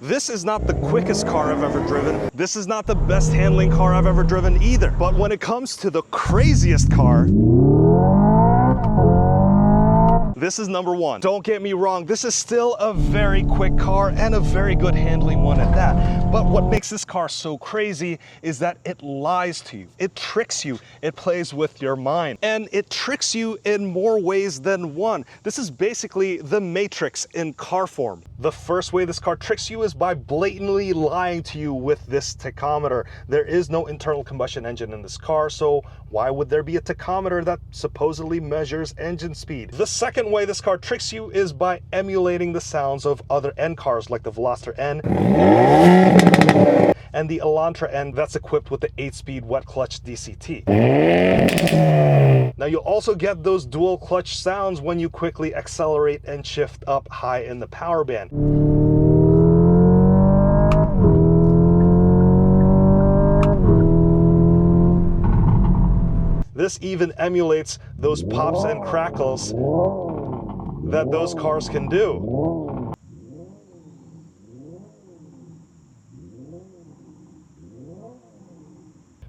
This is not the quickest car I've ever driven. This is not the best handling car I've ever driven either. But when it comes to the craziest car, this is number one. Don't get me wrong, this is still a very quick car and a very good handling one at that. But what makes this car so crazy is that it lies to you. It tricks you. It plays with your mind. And it tricks you in more ways than one. This is basically the Matrix in car form. The first way this car tricks you is by blatantly lying to you with this tachometer. There is no internal combustion engine in this car, so why would there be a tachometer that supposedly measures engine speed? The second way this car tricks you is by emulating the sounds of other N cars like the Veloster N and the Elantra N that's equipped with the 8-speed wet clutch DCT. Now you'll also get those dual clutch sounds when you quickly accelerate and shift up high in the power band. This even emulates those pops and crackles that those cars can do.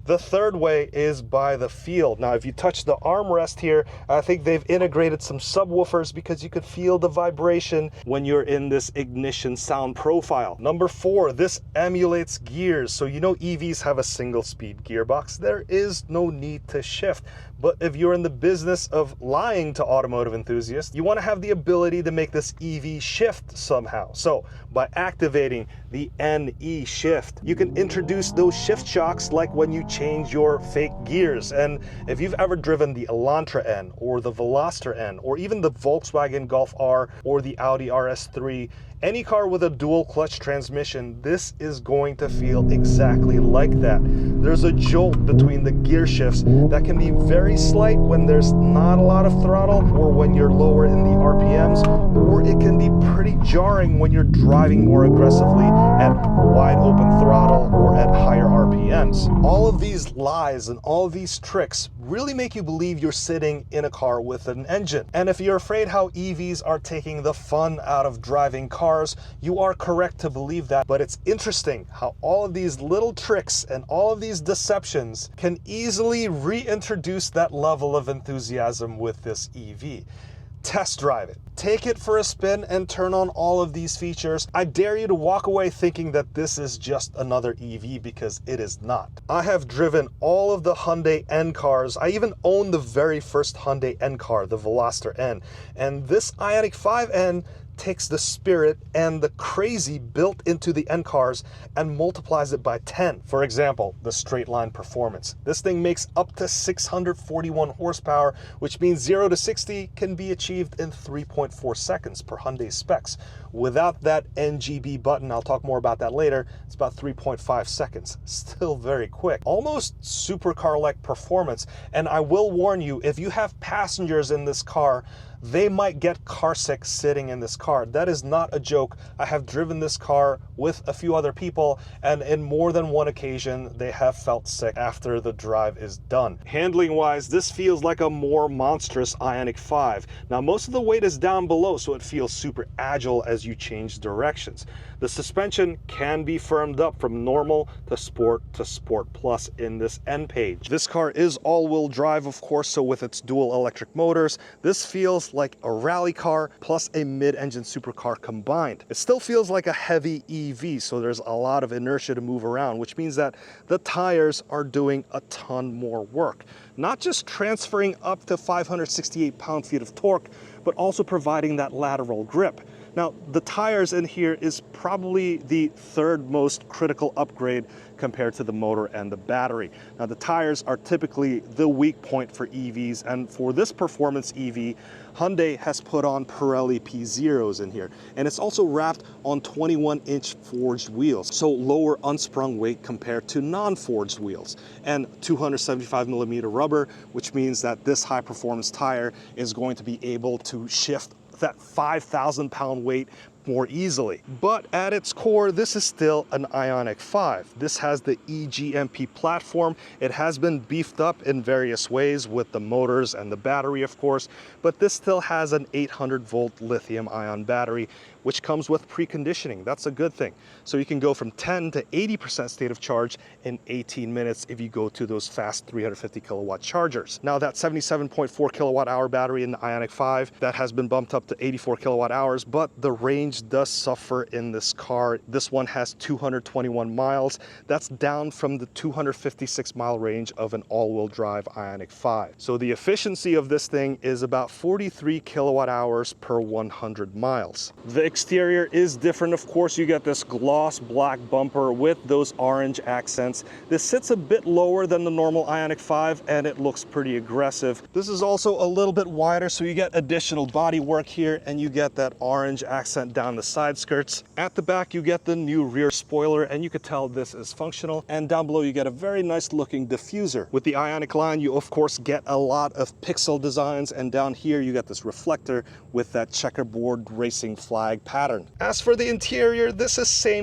The third way is by the feel. Now, if you touch the armrest here, I think they've integrated some subwoofers because you could feel the vibration when you're in this ignition sound profile. Number 4, this emulates gears. So you know EVs have a single speed gearbox. There is no need to shift. But if you're in the business of lying to automotive enthusiasts, you want to have the ability to make this EV shift somehow. So by activating the NE shift, you can introduce those shift shocks like when you change your fake gears. And if you've ever driven the Elantra N or the Veloster N or even the Volkswagen Golf R or the Audi RS3, any car with a dual clutch transmission, this is going to feel exactly like that. There's a jolt between the gear shifts that can be very slight when there's not a lot of throttle or when you're lower in the RPMs, or it can be pretty jarring when you're driving more aggressively at wide open throttle or at higher RPMs. All of these lies and all of these tricks really make you believe you're sitting in a car with an engine. And if you're afraid how EVs are taking the fun out of driving cars, you are correct to believe that. But it's interesting how all of these little tricks and all of these deceptions can easily reintroduce that level of enthusiasm with this EV. Test drive it. Take it for a spin and turn on all of these features. I dare you to walk away thinking that this is just another EV, because it is not. I have driven all of the Hyundai N cars. I even own the very first Hyundai N car, the Veloster N. And this IONIQ 5N takes the spirit and the crazy built into the N cars and multiplies it by 10. For example, the straight line performance. This thing makes up to 641 horsepower, which means 0 to 60 can be achieved in 3.4 seconds per Hyundai specs. Without that NGB button, I'll talk more about that later, it's about 3.5 seconds. Still very quick. Almost supercar-like performance. And I will warn you, if you have passengers in this car, they might get carsick sitting in this car. That is not a joke. I have driven this car with a few other people, and in more than one occasion, they have felt sick after the drive is done. Handling-wise, this feels like a more monstrous IONIQ 5. Now, most of the weight is down below, so it feels super agile as you change directions. The suspension can be firmed up from normal to Sport Plus in this N page. This car is all-wheel drive, of course, so with its dual electric motors, this feels like a rally car plus a mid-engine supercar combined. It still feels like a heavy EV, so there's a lot of inertia to move around, which means that the tires are doing a ton more work. Not just transferring up to 568 pound-feet of torque, but also providing that lateral grip. Now, the tires in here is probably the third most critical upgrade compared to the motor and the battery. Now, the tires are typically the weak point for EVs, and for this performance EV, Hyundai has put on Pirelli P0s in here, and it's also wrapped on 21-inch forged wheels, so lower unsprung weight compared to non-forged wheels, and 275mm rubber, which means that this high-performance tire is going to be able to shift that 5,000-pound weight more easily. But at its core, this is still an IONIQ 5. This has the eGMP platform. It has been beefed up in various ways with the motors and the battery, of course, but this still has an 800-volt lithium-ion battery, which comes with preconditioning. That's a good thing. So you can go from 10 to 80% state of charge in 18 minutes if you go to those fast 350 kilowatt chargers. Now that 77.4 kilowatt hour battery in the IONIQ 5, that has been bumped up to 84 kilowatt hours, but the range does suffer in this car. This one has 221 miles. That's down from the 256 mile range of an all-wheel drive IONIQ 5. So the efficiency of this thing is about 43 kilowatt hours per 100 miles. The exterior is different, of course. You get this gloss black bumper with those orange accents. This sits a bit lower than the normal IONIQ 5 and it looks pretty aggressive. This is also a little bit wider, so you get additional body work here and you get that orange accent down the side skirts. At the back you get the new rear spoiler and you could tell this is functional, and down below you get a very nice looking diffuser. With the IONIQ line you of course get a lot of pixel designs, and down here you get this reflector with that checkerboard racing flag pattern. As for the interior, this is same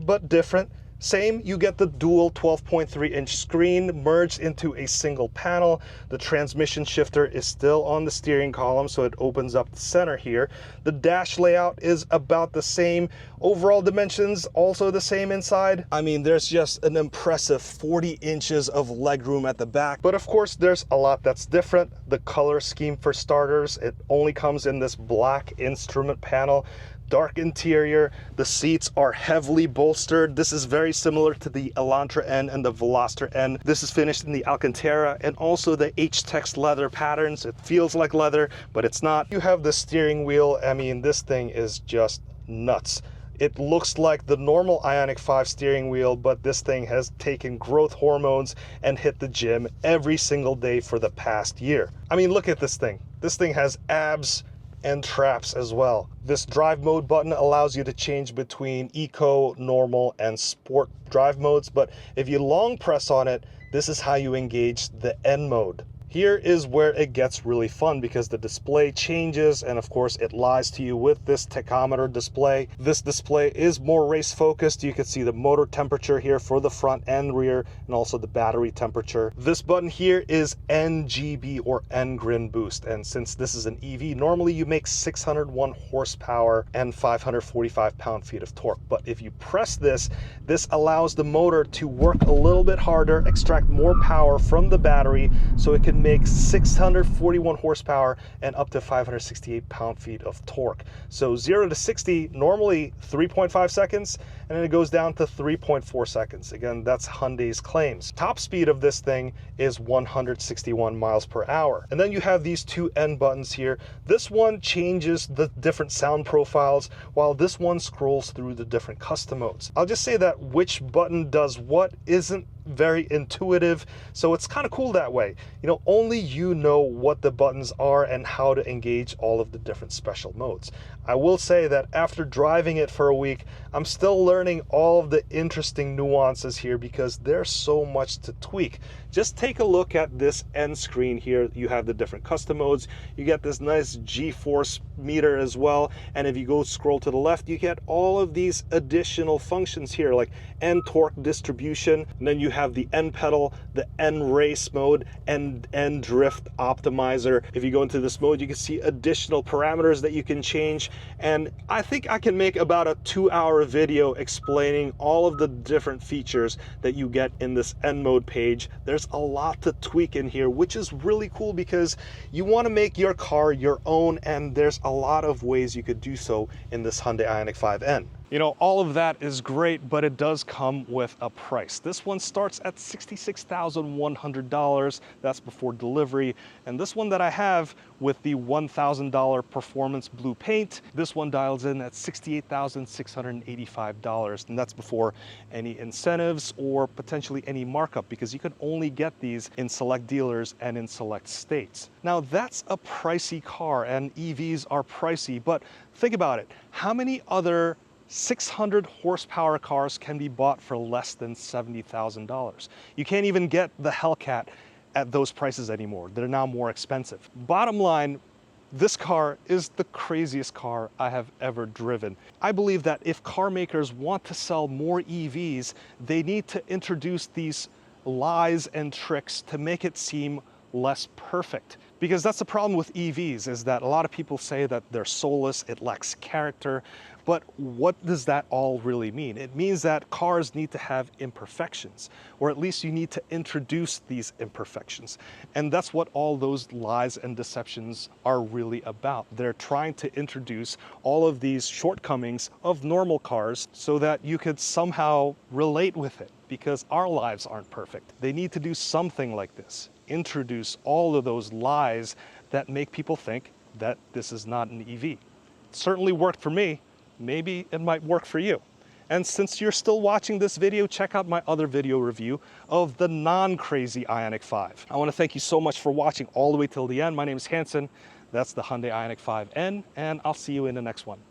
but different. Same, you get the dual 12.3-inch screen merged into a single panel. The transmission shifter is still on the steering column, so it opens up the center here. The dash layout is about the same. Overall dimensions also the same inside. I mean, there's just an impressive 40 inches of legroom at the back. But of course, there's a lot that's different. The color scheme for starters, it only comes in this black instrument panel. Dark interior, the seats are heavily bolstered. This is very similar to the Elantra N and the Veloster N. This is finished in the Alcantara and also the H-Tex leather patterns. It feels like leather, but it's not. You have the steering wheel. I mean, this thing is just nuts. It looks like the normal IONIQ 5 steering wheel, but this thing has taken growth hormones and hit the gym every single day for the past year. I mean, look at this thing. This thing has abs and traps as well. This drive mode button allows you to change between eco, normal, and sport drive modes, but if you long press on it, this is how you engage the N mode. Here is where it gets really fun because the display changes, and of course it lies to you with this tachometer display. This display is more race focused. You can see the motor temperature here for the front and rear, and also the battery temperature. This button here is NGB or N-Grin boost, and since this is an EV, normally you make 601 horsepower and 545 pound-feet of torque. But if you press this, this allows the motor to work a little bit harder, extract more power from the battery, so it can make 641 horsepower and up to 568 pound-feet of torque. So 0 to 60 normally 3.5 seconds, and then it goes down to 3.4 seconds. Again, that's Hyundai's claims. Top speed of this thing is 161 miles per hour. And then you have these two N buttons here. This one changes the different sound profiles, while this one scrolls through the different custom modes. I'll just say that which button does what isn't very intuitive, so it's kind of cool that way. You know, only you know what the buttons are and how to engage all of the different special modes. I will say that after driving it for a week, I'm still learning all of the interesting nuances here because there's so much to tweak. Just take a look at this end screen here. You have the different custom modes. You get this nice G-force meter as well, and if you go scroll to the left, you get all of these additional functions here like N torque distribution, and then you have the N pedal, the N race mode, and N drift optimizer. If you go into this mode, you can see additional parameters that you can change, and I think I can make about a 2-hour video explaining all of the different features that you get in this N mode page. There's a lot to tweak in here, which is really cool because you want to make your car your own, and there's a lot of ways you could do so in this Hyundai IONIQ 5N. You know, all of that is great, but it does come with a price. This one starts at $66,100. That's before delivery. And this one that I have with the $1,000 performance blue paint, this one dials in at $68,685. And that's before any incentives or potentially any markup, because you can only get these in select dealers and in select states. Now, that's a pricey car, and EVs are pricey, but think about it. How many other 600 horsepower cars can be bought for less than $70,000. You can't even get the Hellcat at those prices anymore. They're now more expensive. Bottom line, this car is the craziest car I have ever driven. I believe that if car makers want to sell more EVs, they need to introduce these lies and tricks to make it seem less perfect. Because that's the problem with EVs, is that a lot of people say that they're soulless, it lacks character, But what does that all really mean? It means that cars need to have imperfections, or at least you need to introduce these imperfections. And that's what all those lies and deceptions are really about. They're trying to introduce all of these shortcomings of normal cars so that you could somehow relate with it, because our lives aren't perfect. They need to do something like this, introduce all of those lies that make people think that this is not an EV. It certainly worked for me. Maybe it might work for you. And since you're still watching this video, check out my other video review of the non-crazy IONIQ 5. I want to thank you so much for watching all the way till the end. My name is Hanson. That's the Hyundai IONIQ 5N, and I'll see you in the next one.